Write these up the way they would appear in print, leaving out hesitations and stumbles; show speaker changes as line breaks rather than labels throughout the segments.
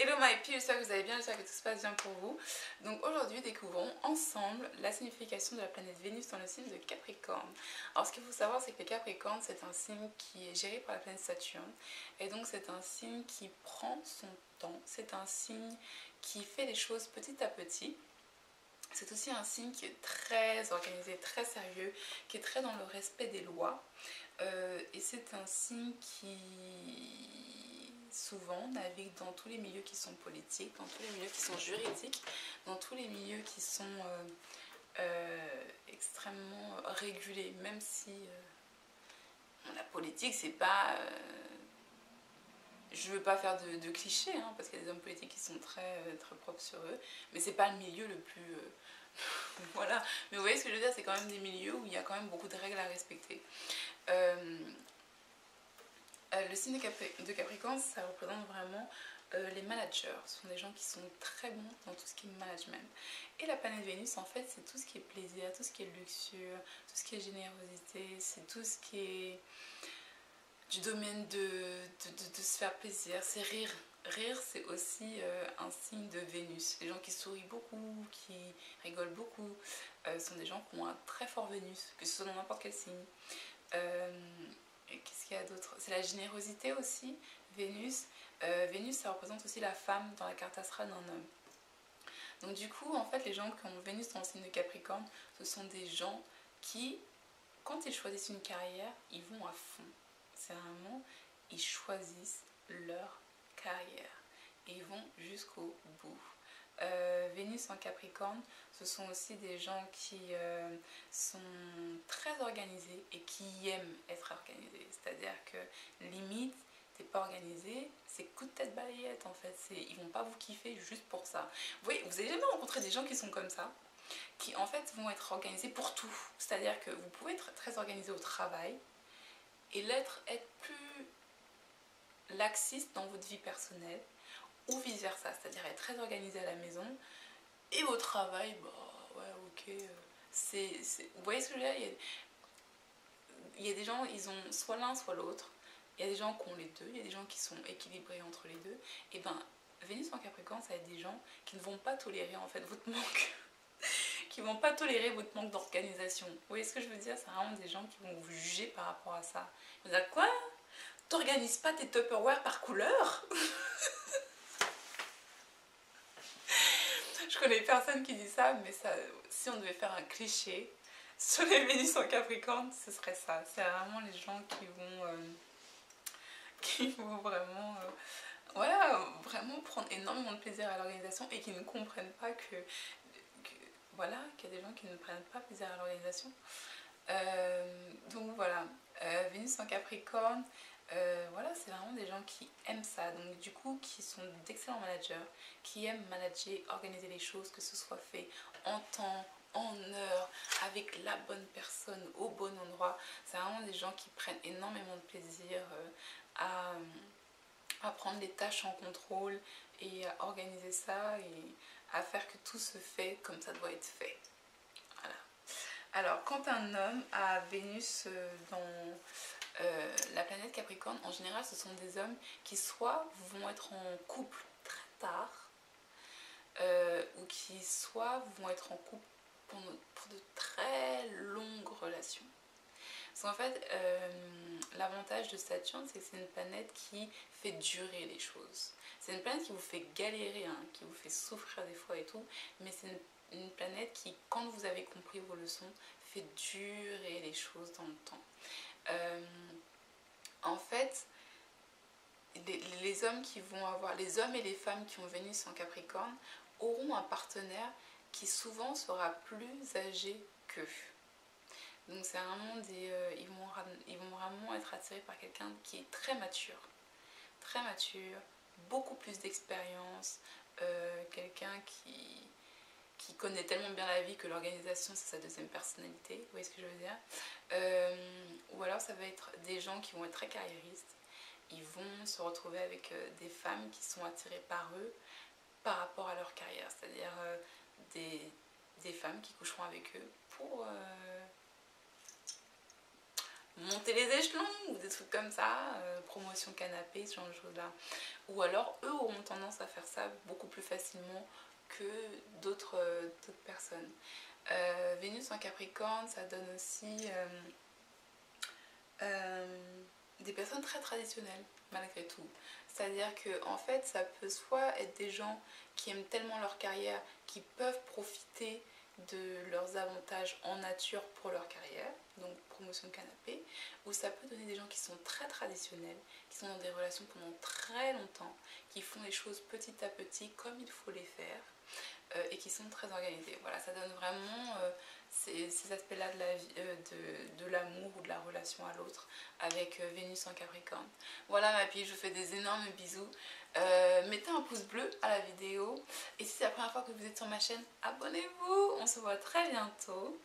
Hello my people, j'espère que vous allez bien, j'espère que tout se passe bien pour vous. Donc aujourd'hui, découvrons ensemble la signification de la planète Vénus dans le signe de Capricorne. Alors ce qu'il faut savoir, c'est que le Capricorne, c'est un signe qui est géré par la planète Saturne. Et donc c'est un signe qui prend son temps, c'est un signe qui fait les choses petit à petit. C'est aussi un signe qui est très organisé, très sérieux, qui est très dans le respect des lois. Et c'est un signe qui souvent navigue dans tous les milieux qui sont politiques, dans tous les milieux qui sont juridiques, dans tous les milieux qui sont extrêmement régulés, même si la politique c'est pas... je veux pas faire de clichés, hein, parce qu'il y a des hommes politiques qui sont très propres sur eux, mais c'est pas le milieu le plus... voilà, mais vous voyez ce que je veux dire, c'est quand même des milieux où il y a quand même beaucoup de règles à respecter. Le signe de Capricorne, ça représente vraiment les managers. Ce sont des gens qui sont très bons dans tout ce qui est management. Et la planète Vénus, en fait, c'est tout ce qui est plaisir, tout ce qui est luxure, tout ce qui est générosité, c'est tout ce qui est du domaine de se faire plaisir, c'est rire. Rire, c'est aussi un signe de Vénus. Les gens qui sourient beaucoup, qui rigolent beaucoup, sont des gens qui ont un très fort Vénus, que ce soit dans n'importe quel signe. Qu'est-ce qu'il y a d'autre? C'est la générosité aussi, Vénus. Vénus, ça représente aussi la femme dans la carte astrale d'un homme. Donc du coup, en fait, les gens qui ont Vénus dans le signe de Capricorne, ce sont des gens qui, quand ils choisissent une carrière, ils vont à fond. C'est vraiment, ils choisissent leur carrière et ils vont jusqu'au bout. Vénus en Capricorne, ce sont aussi des gens qui sont très organisés et qui aiment être organisés. C'est-à-dire que limite, t'es pas organisé, c'est coup de tête balayette en fait. Ils vont pas vous kiffer juste pour ça. Vous voyez, vous avez jamais rencontré des gens qui sont comme ça, qui en fait vont être organisés pour tout. C'est-à-dire que vous pouvez être très organisé au travail et être plus laxiste dans votre vie personnelle, ou vice versa, c'est-à-dire être très organisé à la maison et au travail, bah ouais, ok. Vous voyez ce que je veux dire, il y a des gens, ils ont soit l'un, soit l'autre. Il y a des gens qui ont les deux, il y a des gens qui sont équilibrés entre les deux. Et ben, Vénus en Capricorne, ça va être des gens qui ne vont pas tolérer en fait votre manque. Qui vont pas tolérer votre manque d'organisation. Vous voyez ce que je veux dire? C'est vraiment des gens qui vont vous juger par rapport à ça. Ils vont dire quoi? T'organises pas tes Tupperware par couleur? Je connais personne qui dit ça, mais ça, si on devait faire un cliché sur les Vénus en Capricorne, ce serait ça. C'est vraiment les gens qui vont vraiment, voilà, vraiment prendre énormément de plaisir à l'organisation et qui ne comprennent pas voilà, qu'il y a des gens qui ne prennent pas plaisir à l'organisation. Donc voilà, Vénus en Capricorne, voilà, c'est vraiment des gens qui aiment ça, donc du coup qui sont d'excellents managers, qui aiment manager, organiser les choses, que ce soit fait en temps, en heure, avec la bonne personne, au bon endroit. C'est vraiment des gens qui prennent énormément de plaisir à prendre les tâches en contrôle et à organiser ça et à faire que tout se fait comme ça doit être fait. Voilà. Alors, quand un homme a Vénus dans la planète Capricorne, en général, ce sont des hommes qui soit vont être en couple très tard, ou qui soit vont être en couple pour de très longues relations. Parce qu'en fait, l'avantage de Saturne, c'est que c'est une planète qui fait durer les choses. C'est une planète qui vous fait galérer, hein, qui vous fait souffrir des fois et tout, mais c'est une planète qui, quand vous avez compris vos leçons, fait durer les choses dans le temps. En fait, les hommes qui vont avoir, les hommes et les femmes qui ont Vénus en Capricorne auront un partenaire qui souvent sera plus âgé qu'eux. Donc c'est vraiment ils vont vraiment être attirés par quelqu'un qui est très mature, beaucoup plus d'expérience, quelqu'un qui connaît tellement bien la vie que l'organisation c'est sa deuxième personnalité, vous voyez ce que je veux dire, ou alors ça va être des gens qui vont être très carriéristes, ils vont se retrouver avec des femmes qui sont attirées par eux par rapport à leur carrière, c'est-à-dire des femmes qui coucheront avec eux pour monter les échelons ou des trucs comme ça, promotion canapé, ce genre de choses là. Ou alors eux auront tendance à faire ça beaucoup plus facilement que d'autres personnes. Vénus en Capricorne, ça donne aussi des personnes très traditionnelles malgré tout. C'est-à-dire que en fait ça peut soit être des gens qui aiment tellement leur carrière qui peuvent profiter de leurs avantages en nature pour leur carrière, donc promotion de canapé, ou ça peut donner des gens qui sont très traditionnels, qui sont dans des relations pendant très longtemps, qui font les choses petit à petit comme il faut les faire, et qui sont très organisés. Voilà, ça donne vraiment ces aspects-là de l'amour ou de la relation à l'autre avec Vénus en Capricorne. Voilà ma fille, je vous fais des énormes bisous. Mettez un pouce bleu à la vidéo. Et si c'est la première fois que vous êtes sur ma chaîne, abonnez-vous. On se voit très bientôt.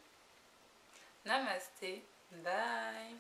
Namasté. Bye.